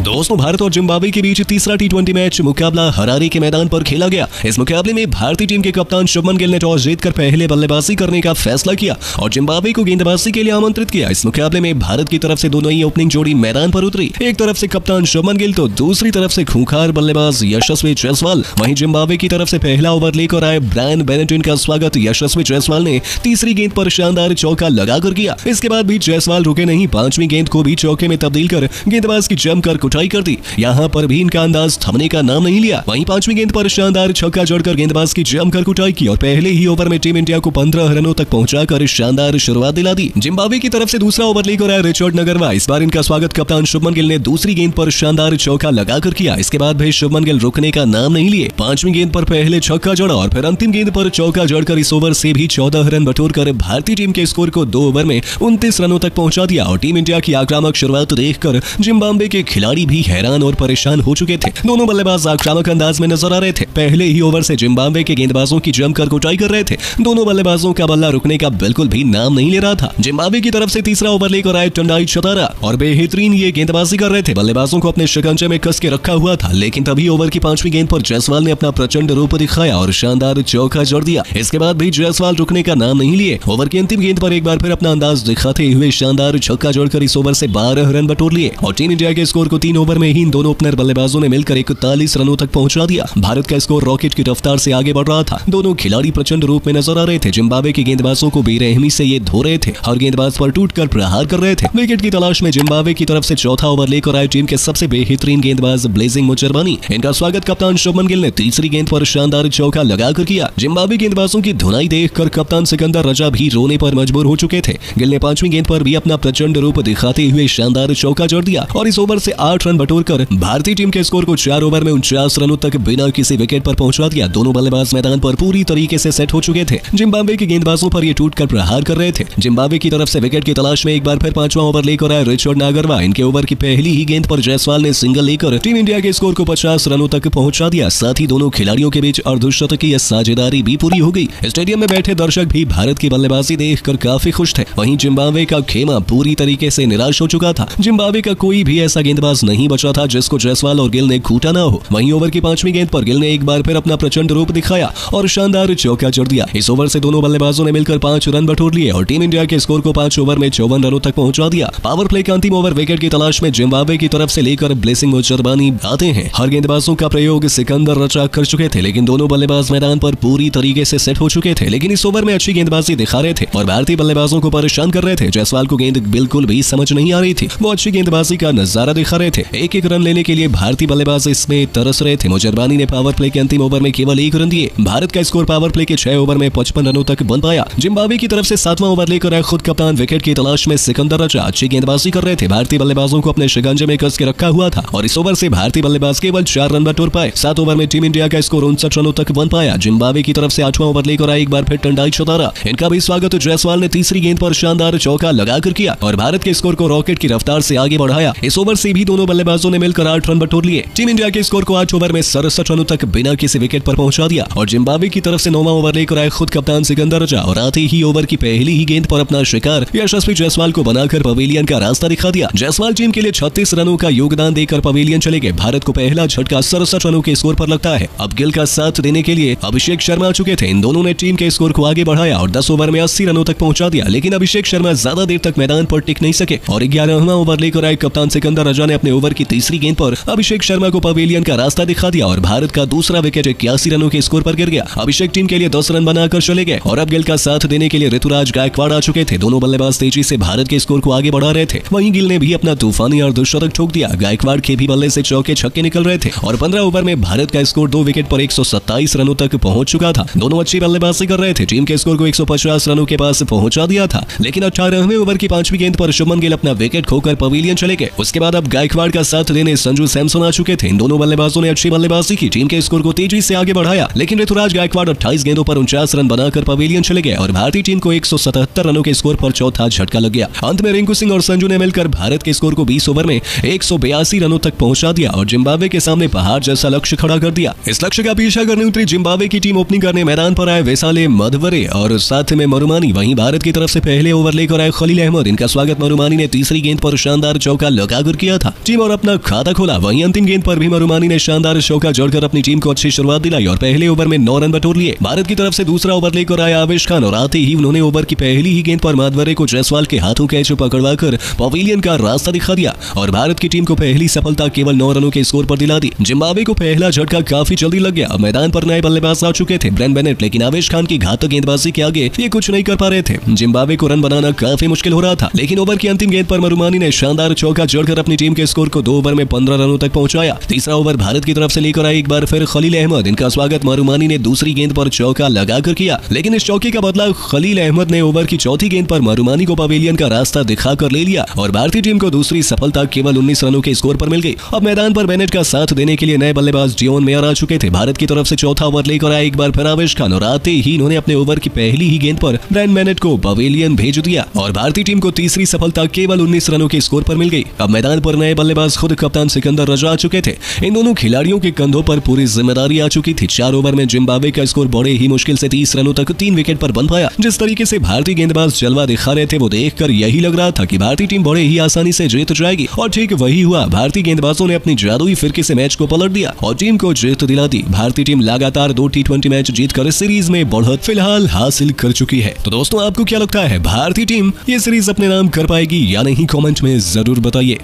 दोस्तों, भारत और जिम्बाब्वे के बीच तीसरा टी20 मैच मुकाबला हरारे के मैदान पर खेला गया। इस मुकाबले में भारतीय टीम के कप्तान शुभमन गिल ने टॉस जीतकर पहले बल्लेबाजी करने का फैसला किया और जिम्बाब्वे को गेंदबाजी के लिए आमंत्रित किया। इस मुकाबले में भारत की तरफ से दोनों ही ओपनिंग जोड़ी मैदान पर उतरी। एक तरफ से कप्तान शुभमन गिल तो दूसरी तरफ से खूंखार बल्लेबाज यशस्वी जायसवाल। वहीं जिम्बाब्वे की तरफ से पहला ओवर लेकर आए ब्रायन बेनेटन का स्वागत यशस्वी जायसवाल ने तीसरी गेंद पर शानदार चौका लगाकर किया। इसके बाद भी जायसवाल रुके नहीं, पांचवी गेंद को भी चौके में तब्दील कर गेंदबाज की जमकर कुटाई कर दी। यहाँ पर भी इनका अंदाज थमने का नाम नहीं लिया। वहीं पांचवी गेंद पर शानदार छक्का जड़कर गेंदबाज की जमकर कुटाई की और पहले ही ओवर में टीम इंडिया को 15 रनों तक पहुंचाकर शानदार शुरुआत दिला दी। जिम्बाब्वे की तरफ से दूसरा ओवर लेकर आए रिचर्ड नगरवा। इस बार इनका स्वागत कप्तान शुभमन गिल ने दूसरी गेंद पर शानदार चौका लगाकर किया। इसके बाद भी शुभमन गिल रुकने का नाम नहीं लिए। पांचवी गेंद पर पहले छक्का जड़ा और फिर अंतिम गेंद पर चौका जड़कर इस ओवर से भी 14 रन बटोरकर भारतीय टीम के स्कोर को 2 ओवर में 29 रनों तक पहुंचा दिया। और टीम इंडिया की आक्रामक शुरुआत देखकर जिम्बाब्वे के खिलाड़ी भी हैरान और परेशान हो चुके थे। दोनों बल्लेबाज आक्रामक अंदाज में नजर आ रहे थे। पहले ही ओवर से जिम्बाब्वे के गेंदबाजों की जमकर कुटाई कर रहे थे। दोनों बल्लेबाजों का बल्ला रुकने का बिल्कुल भी नाम नहीं ले रहा था। जिम्बाब्वे की तरफ से तीसरा ओवर लेकर आए टंडाई चतारा और बेहतरीन ये गेंदबाजी कर रहे थे। बल्लेबाजों को अपने शिकंजे में कस के रखा हुआ था, लेकिन तभी ओवर की पांचवी गेंद पर जायसवाल ने अपना प्रचंड रूप दिखाया और शानदार चौका जड़ दिया। इसके बाद भी जायसवाल रुकने का नाम नहीं लिए। ओवर की अंतिम गेंद पर एक बार फिर अपना अंदाज दिखाते हुए शानदार छक्का जोड़कर इस ओवर से 12 रन बटोर लिए और टीम इंडिया के स्कोर को 3 ओवर में ही इन दोनों ओपनर बल्लेबाजों ने मिलकर 41 रनों तक पहुंचा दिया। भारत का स्कोर रॉकेट की रफ्तार से आगे बढ़ रहा था। दोनों खिलाड़ी प्रचंड रूप में नजर आ रहे थे। जिम्बाब्वे के गेंदबाजों को बेरहमी से ये धो रहे थे और गेंदबाज पर टूटकर प्रहार कर रहे थे। विकेट की तलाश में जिम्बाब्वे की तरफ से चौथा ओवर लेकर आए टीम के सबसे बेहतरीन गेंदबाज ब्लेजिंग मुचरबानी। इनका स्वागत कप्तान शुभमन गिल ने तीसरी गेंद पर शानदार चौका लगाकर किया। जिम्बाब्वे गेंदबाजों की धुनाई देखकर कप्तान सिकंदर रजा भी रोने पर मजबूर हो चुके थे। गिल ने पांचवी गेंद पर भी अपना प्रचंड रूप दिखाते हुए शानदार चौका जड़ दिया और इस ओवर से 8 रन बटोरकर भारतीय टीम के स्कोर को 4 ओवर में 49 रनों तक बिना किसी विकेट पर पहुंचा दिया। दोनों बल्लेबाज मैदान पर पूरी तरीके से सेट हो चुके थे। जिम्बाब्वे के गेंदबाजों पर ये टूटकर प्रहार कर रहे थे। जिम्बाब्वे की तरफ से विकेट की तलाश में एक बार फिर पांचवां ओवर लेकर आए रिचर्ड नागरवा। इनके ओवर की पहली ही गेंद पर जायसवाल ने सिंगल लेकर टीम इंडिया के स्कोर को 50 रनों तक पहुंचा दिया। साथ ही दोनों खिलाड़ियों के बीच अर्धशतकीय साझेदारी भी पूरी हो गई। स्टेडियम में बैठे दर्शक भी भारत की बल्लेबाजी देखकर काफी खुश थे। वहीं जिम्बाब्वे का खेमा पूरी तरीके से निराश हो चुका था। जिम्बाब्वे का कोई भी ऐसा गेंदबाज नहीं बचा था जिसको जायसवाल और गिल ने कूटा ना हो। वहीं ओवर की पांचवी गेंद पर गिल ने एक बार फिर अपना प्रचंड रूप दिखाया और शानदार चौका जड़ दिया। इस ओवर से दोनों बल्लेबाजों ने मिलकर 5 रन बटोर लिए और टीम इंडिया के स्कोर को 5 ओवर में 54 रनों तक पहुंचा दिया। पावर प्ले का अंतिम ओवर विकेट की तलाश में जिम्बाब्वे की तरफ से लेकर ब्लेसिंग मुचरबानी आते हैं। हर गेंदबाजों का प्रयोग सिकंदर रजा कर चुके थे, लेकिन दोनों बल्लेबाज मैदान पर पूरी तरीके से सेट हो चुके थे। लेकिन इस ओवर में अच्छी गेंदबाजी दिखा रहे थे और भारतीय बल्लेबाजों को परेशान कर रहे थे। जायसवाल को गेंद बिल्कुल भी समझ नहीं आ रही थी। वो अच्छी गेंदबाजी का नजारा दिखा रहे थे। एक रन लेने के लिए भारतीय बल्लेबाज इसमें तरस रहे थे। मुचरबानी ने पावर प्ले के अंतिम ओवर में केवल 1 रन दिए। भारत का स्कोर पावर प्ले के 6 ओवर में 55 रनों तक बन पाया। जिम्बाब्वे की तरफ से 7वां ओवर लेकर आए खुद कप्तान विकेट की तलाश में सिकंदर रजा अच्छी गेंदबाजी कर रहे थे। भारतीय बल्लेबाजों को अपने शिकंजे में कस के रखा हुआ था और इस ओवर से भारतीय बल्लेबाज केवल 4 रन बटोर पाए। 7 ओवर में टीम इंडिया का स्कोर 59 रनों तक बन पाया। जिम्बाब्वे की तरफ से 8वां ओवर लेकर आए एक बार फिर टंडाई चतारा। इनका भी स्वागत जायसवाल ने तीसरी गेंद पर शानदार चौका लगाकर किया और भारत के स्कोर को रॉकेट की रफ्तार से आगे बढ़ाया। इस ओवर से भी दोनों बल्लेबाजों ने मिलकर 8 रन बटोर लिए। टीम इंडिया के स्कोर को 8 ओवर में 67 रनों तक बिना किसी विकेट पर पहुंचा दिया और जिम्बाब्वे की तरफ से 9वां ओवर लेकर आए खुद कप्तान सिकंदर रजा और आते ही ओवर की पहली ही गेंद पर अपना शिकार यशस्वी जायसवाल को बनाकर पवेलियन का रास्ता दिखा दिया। जायसवाल टीम के लिए 36 रनों का योगदान देकर पवेलियन चले गए। भारत को पहला झटका 67 रनों के स्कोर पर लगता है। अब गिल का साथ देने के लिए अभिषेक शर्मा आ चुके थे। इन दोनों ने टीम के स्कोर को आगे बढ़ाया और 10 ओवर में 80 रनों तक पहुंचा दिया। लेकिन अभिषेक शर्मा ज्यादा देर तक मैदान पर टिक नहीं सके और 11वां ओवर लेकर आए कप्तान सिकंदर रजा ने अपने ओवर की तीसरी गेंद पर अभिषेक शर्मा को पवेलियन का रास्ता दिखा दिया और भारत का दूसरा विकेट 81 रनों के स्कोर पर गिर गया। अभिषेक टीम के लिए 10 रन बनाकर चले गए और अब गिल का साथ देने के लिए ऋतुराज गायकवाड़ आ चुके थे। दोनों बल्लेबाज तेजी से भारत के स्कोर को आगे बढ़ा रहे थे। वहीं गिल ने भी अपना तूफानी अर्धशतक ठोक दिया। गायकवाड़ के भी बल्ले से चौके छक्के निकल रहे थे और 15 ओवर में भारत का स्कोर 2 विकेट पर 127 रनों तक पहुंच चुका था। दोनों अच्छी बल्लेबाजी कर रहे थे। टीम के स्कोर को 150 रनों के पास पहुंचा दिया था। लेकिन 18वें ओवर की 5वीं गेंद पर शुभमन गिल अपना विकेट खोकर पवेलियन चले गए। उसके बाद अब गायकवाड़ का साथ देने संजू सैमसन आ चुके थे। इन दोनों बल्लेबाजों ने अच्छी बल्लेबाजी की। टीम के स्कोर को तेजी से आगे बढ़ाया, लेकिन ऋतुराज गायकवाड़ 28 गेंदों पर 49 रन बनाकर पवेलियन चले गए और भारतीय टीम को 177 रनों के स्कोर पर चौथा झटका लग गया। अंत में रिंकू सिंह और संजू ने मिलकर भारत के स्कोर को 20 ओवर में 182 रनों तक पहुंचा दिया और जिम्बाब्वे के सामने पहाड़ जैसा लक्ष्य खड़ा कर दिया। इस लक्ष्य का पीछा करने उतरी जिम्बाब्वे की टीम ओपनिंग करने मैदान पर आए वेसाले मधवरे और साथ में मरुमानी। वहीं भारत की तरफ से पहले ओवर लेकर आए खलील अहमद। इनका स्वागत मरुमानी ने तीसरी गेंद पर शानदार चौका लगाकर किया था। टीम टीम और अपना खाता खोला। वहीं अंतिम गेंद पर भी मरुमानी ने शानदार चौका जोड़कर अपनी टीम को अच्छी शुरुआत दिलाई और पहले ओवर में 9 रन बटोर लिए। भारत की तरफ से दूसरा ओवर लेकर आया आवेश खान और आते ही उन्होंने ओवर की पहली ही गेंद पर माधवरे को जायसवाल के हाथों कैच पकड़वाकर पवेलियन का रास्ता दिखा दिया और भारत की टीम को पहली सफलता केवल 9 रनों के स्कोर पर दिला दी। जिम्बाब्वे को पहला झटका काफी जल्दी लग गया। मैदान पर नए बल्लेबाज आ चुके थे ब्रेन बेनेट, लेकिन आवेश खान की घातक गेंदबाजी के आगे ये कुछ नहीं कर पा रहे थे। जिम्बाब्वे को रन बनाना काफी मुश्किल हो रहा था, लेकिन ओवर की अंतिम गेंद पर मरुमानी ने शानदार चौका जोड़कर अपनी टीम के स्कोर को 2 ओवर में 15 रनों तक पहुंचाया। तीसरा ओवर भारत की तरफ से लेकर आए एक बार फिर खलील अहमद। इनका स्वागत मरुमानी ने दूसरी गेंद पर चौका लगाकर किया, लेकिन इस चौके का बदला खलील अहमद ने ओवर की चौथी गेंद पर मरुमानी को पवेलियन का रास्ता दिखाकर ले लिया और भारतीय टीम को दूसरी सफलता केवल 19 रनों के स्कोर पर मिल गई। अब मैदान पर बेनेट का साथ देने के लिए नए बल्लेबाज डियोन मेयर आ चुके थे। भारत की तरफ से चौथा ओवर लेकर आए एक बार फिर आवेश खान और आते ही इन्होंने अपने ओवर की पहली ही गेंद पर ब्रेन बेनेट को पवेलियन भेज दिया और भारतीय टीम को तीसरी सफलता केवल 19 रनों के स्कोर पर मिल गई। अब मैदान पर नए बल्लेबाज खुद कप्तान सिकंदर रजा आ चुके थे। इन दोनों खिलाड़ियों के कंधों पर पूरी जिम्मेदारी आ चुकी थी। 4 ओवर में जिम्बाब्वे का स्कोर बड़े ही मुश्किल से 30 रनों तक 3 विकेट पर बन पाया। जिस तरीके से भारतीय गेंदबाज जलवा दिखा रहे थे वो देखकर यही लग रहा था कि भारतीय टीम बड़े ही आसानी से जीत जाएगी और ठीक वही हुआ। भारतीय गेंदबाजों ने अपनी जादुई फिरकी से मैच को पलट दिया और टीम को जीत दिला दी। भारतीय टीम लगातार 2 T20 मैच जीतकर सीरीज में बढ़त फिलहाल हासिल कर चुकी है। तो दोस्तों, आपको क्या लगता है, भारतीय टीम ये सीरीज अपने नाम कर पाएगी या नहीं? कमेंट में जरूर बताइए।